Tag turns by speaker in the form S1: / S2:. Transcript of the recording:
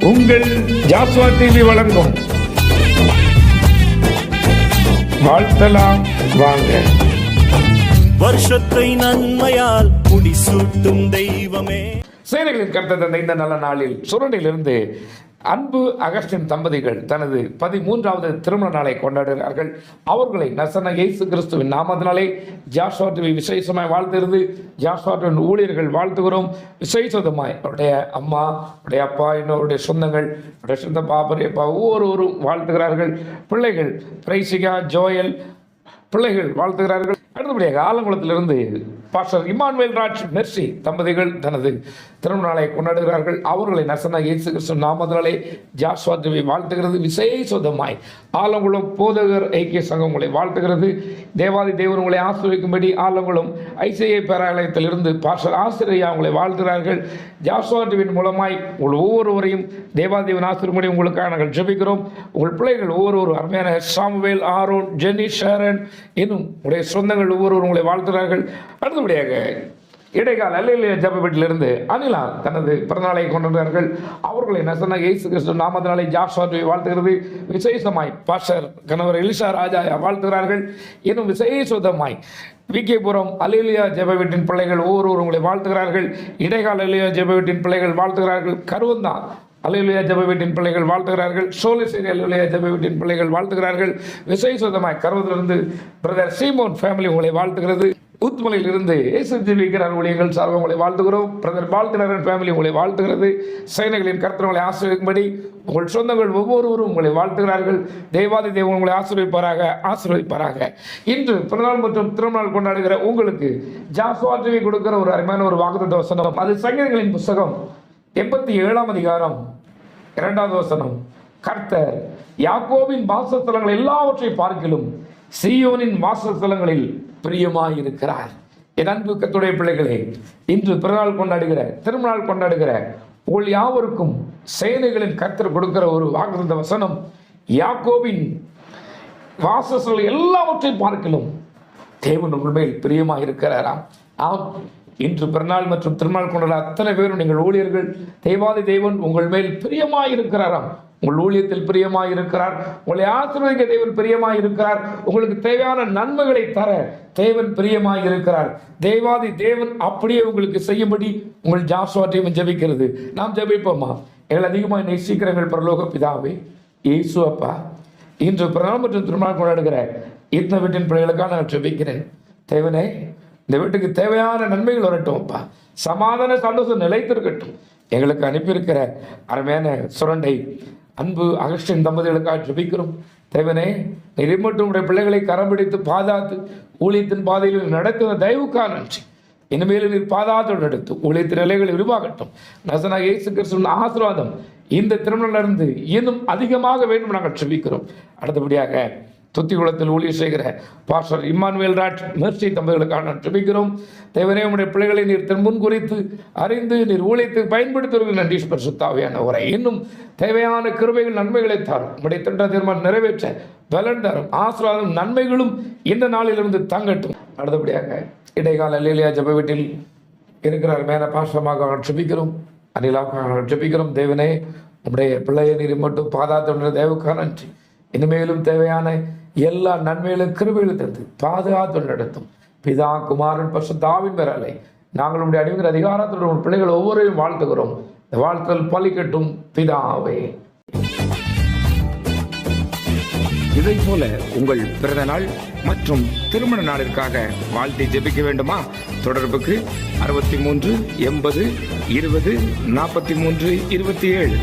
S1: உங்கள் ஜாஸ்வா டிவி வழங்கும் வாழ்த்தலாம் வாங்க.
S2: வருஷத்தை நன்மையால் முடிசூட்டும் தெய்வமே.
S1: சேனைகளின் கர்த்தர் தந்த இந்த நல்ல நாளில் சுரண்டிலிருந்து அன்பு அகஸ்டின் தம்பதிகள் தனது 13வது திருமண நாளை கொண்டாடுகிறார்கள். அவர்களை நசன இயேசு கிறிஸ்துவின் நாமத்தினாலே ஜாஸ்வா டிவி விசேஷமாய் வாழ்த்துகிறது. ஜாஸ்வா டிவியின் ஊழியர்கள் வாழ்த்துகிறோம். விசேஷமாய் அவருடைய அம்மா, அவருடைய அப்பா, என்னுடைய சொந்தங்கள், அவருடைய சொந்த பாப்பா ஒவ்வொருவரும் வாழ்த்துகிறார்கள். பிள்ளைகள் பிரைசிகா, ஜோயல் பிள்ளைகள் வாழ்த்துகிறார்கள். அடுத்தபடியாக ஆலங்குளத்திலிருந்து பாஸ்டர் இமானுவேல் ராஜ் மெர்சி தம்பதிகள் தனது திருமண நாளை கொண்டாடுகிறார்கள். அவர்களை நசன இயேசு கிறிஸ்து நாமத்தினாலே ஜாஸ்வா டிவி வாழ்த்துகிறது. விசேஷமாய் ஆலங்குளம் போதகர் ஐக்கிய சங்கம் உங்களை வாழ்த்துகிறது. தேவாதி தேவன் உங்களை ஆசீர்வதிக்கும்படி ஆலங்குளம் ஐசிஐ பேராலயத்திலிருந்து பாஸ்டர் ஆசிரியா உங்களை வாழ்த்துகிறார்கள். ஜாஸ்வா டிவியின் மூலமாய் உங்கள் ஒவ்வொருவரையும் தேவாதேவன் ஆசீர்வதிக்கும்படி உங்களுக்காக நாங்கள் ஜெபிக்கிறோம். உங்கள் பிள்ளைகள் ஒவ்வொருவரும் அருமையான சாமுவேல், ஆரோன், ஜெனி, ஷேரன் இன்னும் உடைய சொந்தங்கள் ஒவ்வொருவரும் உங்களை வாழ்த்துகிறார்கள். அடுத்தபடியாக இடைக்கால அல்லேலூயா ஜெப வீட்டிலிருந்து அனிலா தனது பிறந்தநாளை கொண்டாடுகிறார்கள். அவர்களை நசன இயேசு கிறிஸ்து நாமத்தினாலே ஜாஸ்வா டிவி வாழ்த்துகிறது. விசேஷமாய் பாஸ்டர் கணவர் எலிசா ராஜா வாழ்த்துகிறார்கள். இன்னும் விசேஷமாய் விகேபுரம் அல்லேலூயா ஜெப வீட்டின் பிள்ளைகள் ஒவ்வொருவரும் உங்களை வாழ்த்துகிறார்கள். இடைக்கால அல்லேலூயா ஜெப வீட்டின் பிள்ளைகள் வாழ்த்துகிறார்கள். கருவந்தா அல்லேலூயா ஜெப வீட்டின் பிள்ளைகள் வாழ்த்துகிறார்கள். சோலிசேரி அல்லேலூயா ஜெப வீட்டின் பிள்ளைகள் வாழ்த்துகிறார்கள். விசேஷமாய் கருவத்திலிருந்து பிரதர் சீமோன் ஃபேமிலி உங்களை வாழ்த்துகிறது. ஊத்மலையிலிருந்து ஏசுஜிவிக்கிறார் ஊழியர்கள் சார்பாக உங்களை வாழ்த்துகிறோம். பிரதர் பால்தினரன் ஃபேமிலி உங்களை வாழ்த்துகிறது. சேனைகளின் கர்த்தர் உங்களை ஆசீர்வதிக்கும்படி உங்கள் சொந்தங்கள் ஒவ்வொருவரும் உங்களை வாழ்த்துகிறார்கள். தேவாதி தேவன் உங்களை ஆசீர்வதிப்பாராக. இன்று பிறந்தநாள் மற்றும் திருநாள் கொண்டாடுகிற உங்களுக்கு ஜாஸ்வா டிவி கொடுக்கிற ஒரு அருமையான ஒரு வாக்குத்தத்த வசனம். அது சங்கீதங்களின் புஸ்தகம் 87ஆம் அதிகாரம் 2வது வசனம். கர்த்தர் யாக்கோபின் வாசஸ்தலங்கள் எல்லாவற்றை பார்க்கிலும் சீயோனின் வாசஸ்தலங்களில் பிரியமாயிருக்கிறார். என் அன்பு கர்த்தருடைய பிள்ளைகளே, இன்று பிறநாள் கொண்டாடுகிற திருநாள் கொண்டாடுகிற உங்கள் யாவருக்கும் சேனைகளின் கர்த்தர் கொடுக்கிற ஒரு வாக்குத்தத்த வசனம். யாக்கோபின் வாசஸ்தலங்கள் எல்லாவற்றை பார்க்கிலும் தேவன் உங்கள் மேல் பிரியமாயிருக்கிறாராம். ஆம், இன்று பிறநாள் மற்றும் திருநாள் கொண்டாட அத்தனை பேரும் நீங்கள் ஊழியர்கள், தேவாதி தேவன் உங்கள் மேல் பிரியமாயிருக்கிறாராம். உங்கள் ஊழியத்தில் பிரியமாயிருக்கிறார். உங்களை ஆசீர்வதிக்க தேவன் பிரியமாயிருக்கிறார். உங்களுக்கு தேவையான நன்மைகளை தர தேவன் பிரியமாயிருக்கிறார். தேவாதி தேவன் அப்படியே உங்களுக்கு செய்யும்படி உங்கள் ஜாஸ்வா டிவி ஜெபிக்கிறது. நாம் ஜெபிப்போமா? எங்கள் அதிகமாக நேசிக்கிறங்கள் பரலோக பிதாவே, இயேசு அப்பா, இன்று பிறநாள் மற்றும் திருநாள் கொண்டாடுகிற இந்த வீட்டின் பிள்ளைகளுக்காக நான் ஜெபிக்கிறேன். தேவனே, இந்த வீட்டுக்கு தேவையான நன்மைகள் வரட்டும் அப்பா. சமாதான சந்தோஷம் நிலைத்திருக்கட்டும். எங்களுக்கு அனுப்பியிருக்கிற அருமையான சுரண்டை அன்பு அகஸ்டின் தம்பதிகளுக்காக ஜெபிக்கிறோம். தேவனே, நீர் மட்டும் உடைய பிள்ளைகளை கரம் பிடித்து பாதுகாத்து ஊழியத்தின் பாதையில் நடத்துகிற தயவுக்காக நன்றி. இனிமேலும் நீர் பாதுகாத்து நடத்து ஊழியத்தின் நிலைகளை விரிவாகட்டும். நசனா இயேசு கிறிஸ்துவின் ஆசீர்வாதம் இந்த திருமணத்திலிருந்து இன்னும் அதிகமாக வேண்டும் நாங்கள் ஜெபிக்கிறோம். அடுத்தபடியாக துத்திகுளத்தில் ஊழியர் செய்கிற பாஸ்டர் இமானுவேல் ராஜ் மெர்சி தம்பதிகளுக்காக நான் ஜெபிக்கிறோம். தேவனே, உடைய பிள்ளைகளை நீர் முன் குறித்து அறிந்து நீர் ஊழியத்துக்கு பயன்படுத்துவது நன்றி. பரிசுத்த உரை இன்னும் தேவையான கிருபைகள் நன்மைகளை தரும். உடைய திட்ட தீர்மானம் நிறைவேற்ற பலன் தரும். ஆசீர்வாதம் நன்மைகளும் இந்த நாளிலிருந்து தங்கட்டும். அடுத்தபடியாக இடைக்கால அல்லேலூயா ஜெப வீட்டில் இருக்கிறார் மேல பாஸ்டமாக ஜெபிக்கிறோம். அனிலாவுக்காக ஜெபிக்கிறோம். தேவனே, உடைய பிள்ளையை நீர் மட்டும் பாதுகாத்து தேவக்காக நன்றி. இனிமேலும் தேவையான எல்லா நன்மைகளும் கிருபைகளும் தந்து பாதுகாத்து நடத்தும். பிதா, குமாரன், பரிசுத்த ஆவியின் பெயராலே நாங்கள் உடைய அடிமைகிற அதிகாரத்துடன் பிள்ளைகள் ஒவ்வொருவரையும் வாழ்த்துகிறோம். இந்த வாழ்த்தல் பலிக்கட்டும் பிதாவே.
S3: இதை போல உங்கள் பிறந்த நாள் மற்றும் திருமண நாளிற்காக வாழ்த்தை ஜெபிக்க வேண்டுமா? தொடர்புக்கு 63 80 20 43 27.